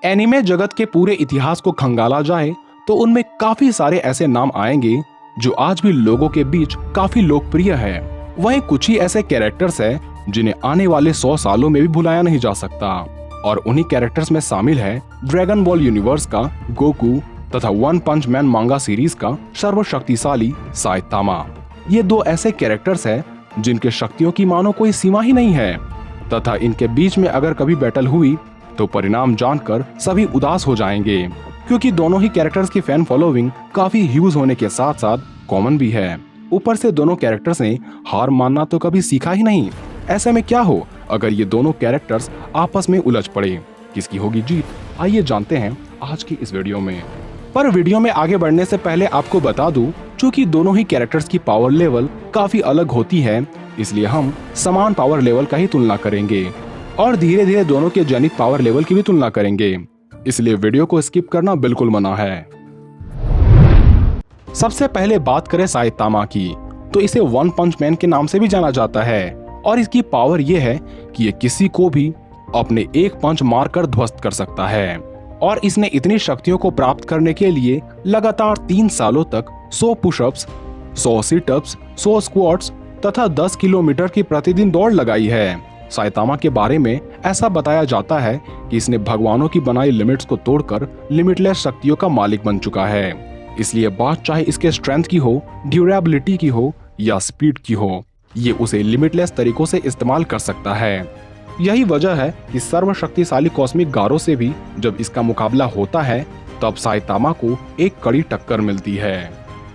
Anime जगत के पूरे इतिहास को खंगाला जाए तो उनमें काफी सारे ऐसे नाम आएंगे जो आज भी लोगों के बीच काफी लोकप्रिय है। वहीं कुछ ही ऐसे कैरेक्टर्स हैं जिन्हें आने वाले 100 सालों में भी भुलाया नहीं जा सकता, और उन्हीं कैरेक्टर्स में शामिल है ड्रैगन बॉल यूनिवर्स का गोकू तथा वन पंच मैन मांगा सीरीज का सर्वशक्तिशाली साइतामा। ये दो ऐसे कैरेक्टर्स हैं जिनके शक्तियों की मानो कोई सीमा ही नहीं है, तथा इनके बीच में अगर कभी बैटल हुई तो परिणाम जानकर सभी उदास हो जाएंगे, क्योंकि दोनों ही कैरेक्टर्स की फैन फॉलोइंग काफी ह्यूज होने के साथ साथ कॉमन भी है। ऊपर से दोनों कैरेक्टर्स ने हार मानना तो कभी सीखा ही नहीं। ऐसे में क्या हो अगर ये दोनों कैरेक्टर्स आपस में उलझ पड़े, किसकी होगी जीत? आइए जानते हैं आज की इस वीडियो में। पर वीडियो में आगे बढ़ने से पहले आपको बता दूं, चूंकि दोनों ही कैरेक्टर्स की पावर लेवल काफी अलग होती है, इसलिए हम समान पावर लेवल का ही तुलना करेंगे और धीरे धीरे दोनों के जनित पावर लेवल की भी तुलना करेंगे, इसलिए वीडियो को स्किप करना बिल्कुल मना है। सबसे पहले बात करें साइतामा की, तो इसे वन पंच मैन के नाम से भी जाना जाता है, और इसकी पावर यह है कि ये किसी को भी अपने एक पंच मारकर ध्वस्त कर सकता है। और इसने इतनी शक्तियों को प्राप्त करने के लिए लगातार 3 सालों तक 100 पुशअप्स, 100 सिटअप्स, 100 स्क्वाट्स तथा 10 किलोमीटर की प्रतिदिन दौड़ लगाई है। साइतामा के बारे में ऐसा बताया जाता है कि इसने भगवानों की बनाई लिमिट्स को तोड़कर लिमिटलेस शक्तियों का मालिक बन चुका है। इसलिए बात चाहे इसके स्ट्रेंथ की हो, ड्यूरेबिलिटी की हो या स्पीड की हो, ये उसे लिमिटलेस तरीकों से इस्तेमाल कर सकता है। यही वजह है कि सर्वशक्तिशाली कॉस्मिक गारो से भी जब इसका मुकाबला होता है तब साइतामा को एक कड़ी टक्कर मिलती है।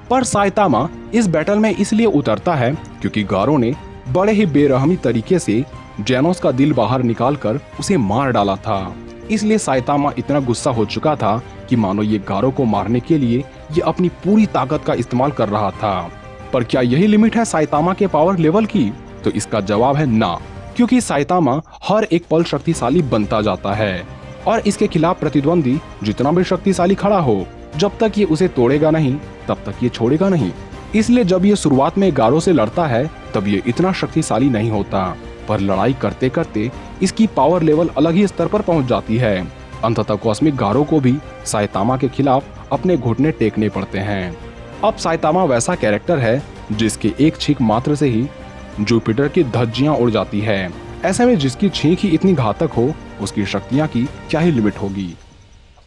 पर साइतामा इस बैटल में इसलिए उतरता है क्योंकि गारो ने बड़े ही बेरहमी तरीके से जेनोस का दिल बाहर निकालकर उसे मार डाला था। इसलिए साइतामा इतना गुस्सा हो चुका था कि मानो ये गारो को मारने के लिए ये अपनी पूरी ताकत का इस्तेमाल कर रहा था। पर क्या यही लिमिट है साइतामा के पावर लेवल की? तो इसका जवाब है ना, क्योंकि साइतामा हर एक पल शक्तिशाली बनता जाता है और इसके खिलाफ प्रतिद्वंदी जितना भी शक्तिशाली खड़ा हो, जब तक ये उसे तोड़ेगा नहीं तब तक ये छोड़ेगा नहीं। इसलिए जब ये शुरुआत में गारो से लड़ता है तब ये इतना शक्तिशाली नहीं होता, पर लड़ाई करते करते इसकी पावर लेवल अलग ही स्तर पर पहुंच जाती है। अंततः कॉस्मिक गारो को भी साइतामा के खिलाफ अपने घुटने टेकने पड़ते हैं। अब साइतामा वैसा कैरेक्टर है जिसके एक छींक मात्र से ही जुपिटर की धज्जियां उड़ जाती है। ऐसे में जिसकी छींक ही इतनी घातक हो, उसकी शक्तियां की क्या ही लिमिट होगी।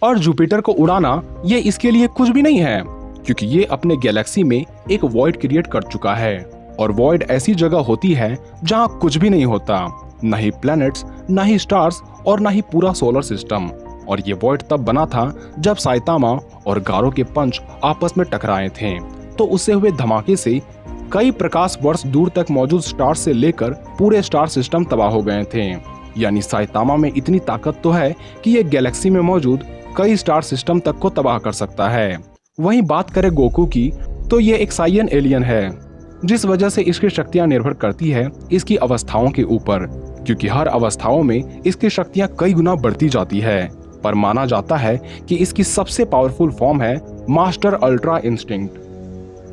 और जुपिटर को उड़ाना ये इसके लिए कुछ भी नहीं है, क्योंकि ये अपने गैलेक्सी में एक वॉइड क्रिएट कर चुका है, और वॉइड ऐसी जगह होती है जहां कुछ भी नहीं होता, न ही प्लैनेट्स, न ही स्टार्स और न ही पूरा सोलर सिस्टम। और ये वॉइड तब बना था जब साइतामा और गारो के पंच आपस में टकराए थे, तो उससे हुए धमाके से कई प्रकाश वर्ष दूर तक मौजूद स्टार से लेकर पूरे स्टार सिस्टम तबाह हो गए थे। यानी साइतामा में इतनी ताकत तो है कि ये गैलेक्सी में मौजूद कई स्टार सिस्टम तक को तबाह कर सकता है। वहीं बात करें गोकू की, तो ये एक साइयन एलियन है, जिस वजह से इसकी शक्तियां निर्भर करती है इसकी अवस्थाओं के ऊपर, क्योंकि हर अवस्थाओं में इसकी शक्तियां कई गुना बढ़ती जाती है। पर माना जाता है कि इसकी सबसे पावरफुल फॉर्म है मास्टर अल्ट्रा इंस्टिंक्ट।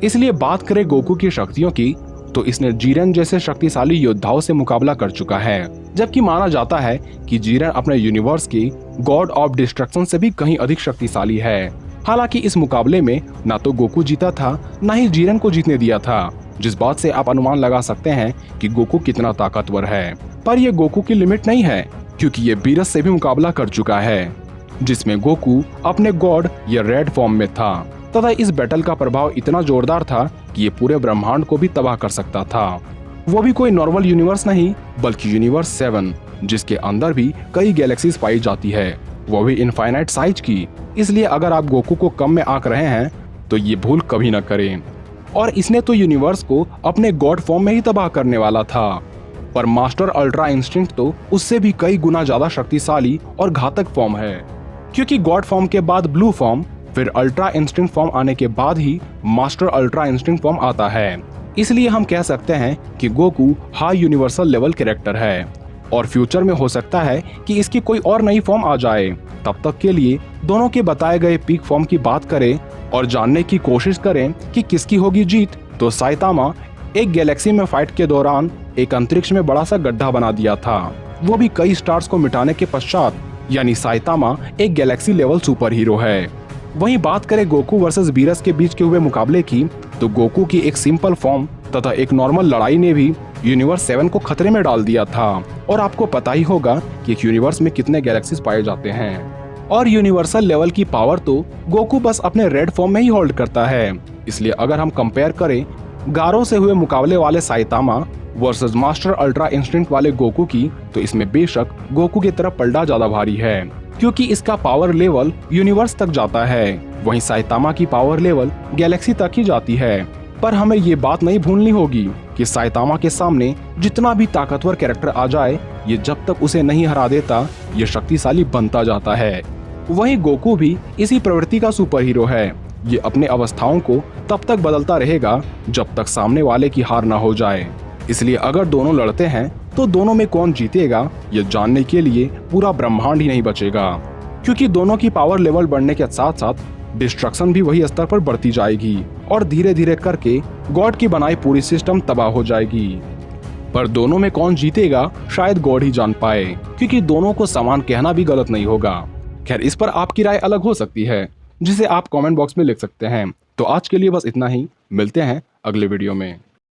इसलिए बात करें गोकू की शक्तियों की, तो इसने जीरेन जैसे शक्तिशाली योद्धाओं से मुकाबला कर चुका है, जबकि माना जाता है कि जीरेन अपने यूनिवर्स की गॉड ऑफ डिस्ट्रक्शन से भी कहीं अधिक शक्तिशाली है। हालांकि इस मुकाबले में ना तो गोकू जीता था, ना ही जीरेन को जीतने दिया था, जिस बात से आप अनुमान लगा सकते हैं कि गोकू कितना ताकतवर है। पर यह गोकू की लिमिट नहीं है, क्योंकि ये बीरस से भी मुकाबला कर चुका है, जिसमें गोकू अपने गॉड या रेड फॉर्म में था, तथा इस बैटल का प्रभाव इतना जोरदार था कि ये पूरे ब्रह्मांड को भी तबाह कर सकता था। वो भी कोई नॉर्मल यूनिवर्स नहीं, बल्कि यूनिवर्स 7, जिसके अंदर भी कई गैलेक्सीज पाई जाती है, वो भी इनफाइनाइट साइज की। इसलिए अगर आप गोकू को कम में आंक रहे हैं तो ये भूल कभी न करें। और इसने तो यूनिवर्स को अपने गॉड फॉर्म में ही तबाह करने वाला था, पर मास्टर अल्ट्रा इंस्टिंक्ट तो उससे भी कई गुना ज्यादा शक्तिशाली और घातक फॉर्म है, क्योंकि गॉड फॉर्म के बाद ब्लू फॉर्म, फिर अल्ट्रा इंस्टिंक्ट फॉर्म आने के बाद ही मास्टर अल्ट्रा इंस्टिंक्ट फॉर्म आता है। इसलिए हम कह सकते हैं कि Goku high universal level character है, और फ्यूचर में हो सकता है कि इसकी कोई और नई फॉर्म आ जाए। तब तक के लिए दोनों के बताए गए पीक फॉर्म की बात करें और जानने की कोशिश करें कि किसकी होगी जीत, तो साइतामा एक गैलेक्सी में फाइट के दौरान एक अंतरिक्ष में बड़ा सा गड्ढा बना दिया था, वो भी कई स्टार्स को मिटाने के पश्चात, यानी साइतामा एक गैलेक्सी लेवल सुपर हीरो है। वहीं बात करें गोकू वर्सेस बीरस के बीच के हुए मुकाबले की, तो गोकू की एक सिंपल फॉर्म तथा एक नॉर्मल लड़ाई ने भी यूनिवर्स 7 को खतरे में डाल दिया था। और आपको पता ही होगा कि एक यूनिवर्स में कितने गैलेक्सीज पाए जाते हैं। और यूनिवर्सल लेवल की पावर तो गोकू बस अपने रेड फॉर्म में ही होल्ड करता है। इसलिए अगर हम कंपेयर करें गारो से हुए मुकाबले वाले Saitama versus master ultra instinct वाले गोकू की, तो इसमें बेशक गोकू की तरफ पलड़ा ज्यादा भारी है, क्योंकि इसका पावर लेवल यूनिवर्स तक जाता है। वहीं साइतामा की पावर लेवल गैलेक्सी तक ही जाती है। पर हमें ये बात नहीं भूलनी होगी कि साइतामा के सामने जितना भी ताकतवर कैरेक्टर आ जाए, ये जब तक उसे नहीं हरा देता, ये शक्तिशाली बनता जाता है। वहीं गोकू भी इसी प्रवृत्ति का सुपर हीरो है। ये अपने अवस्थाओं को तब तक बदलता रहेगा जब तक सामने वाले की हार ना हो जाए। इसलिए अगर दोनों लड़ते हैं तो दोनों में कौन जीतेगा, ये जानने के लिए पूरा ब्रह्मांड ही नहीं बचेगा, क्योंकि दोनों की पावर लेवल बढ़ने के साथ साथ डिस्ट्रक्शन भी वही स्तर पर बढ़ती जाएगी और धीरे धीरे करके गॉड की बनाई पूरी सिस्टम तबाह हो जाएगी। पर दोनों में कौन जीतेगा शायद गॉड ही जान पाए, क्योंकि दोनों को समान कहना भी गलत नहीं होगा। खैर, इस पर आपकी राय अलग हो सकती है, जिसे आप कमेंट बॉक्स में लिख सकते हैं। तो आज के लिए बस इतना ही, मिलते हैं अगले वीडियो में।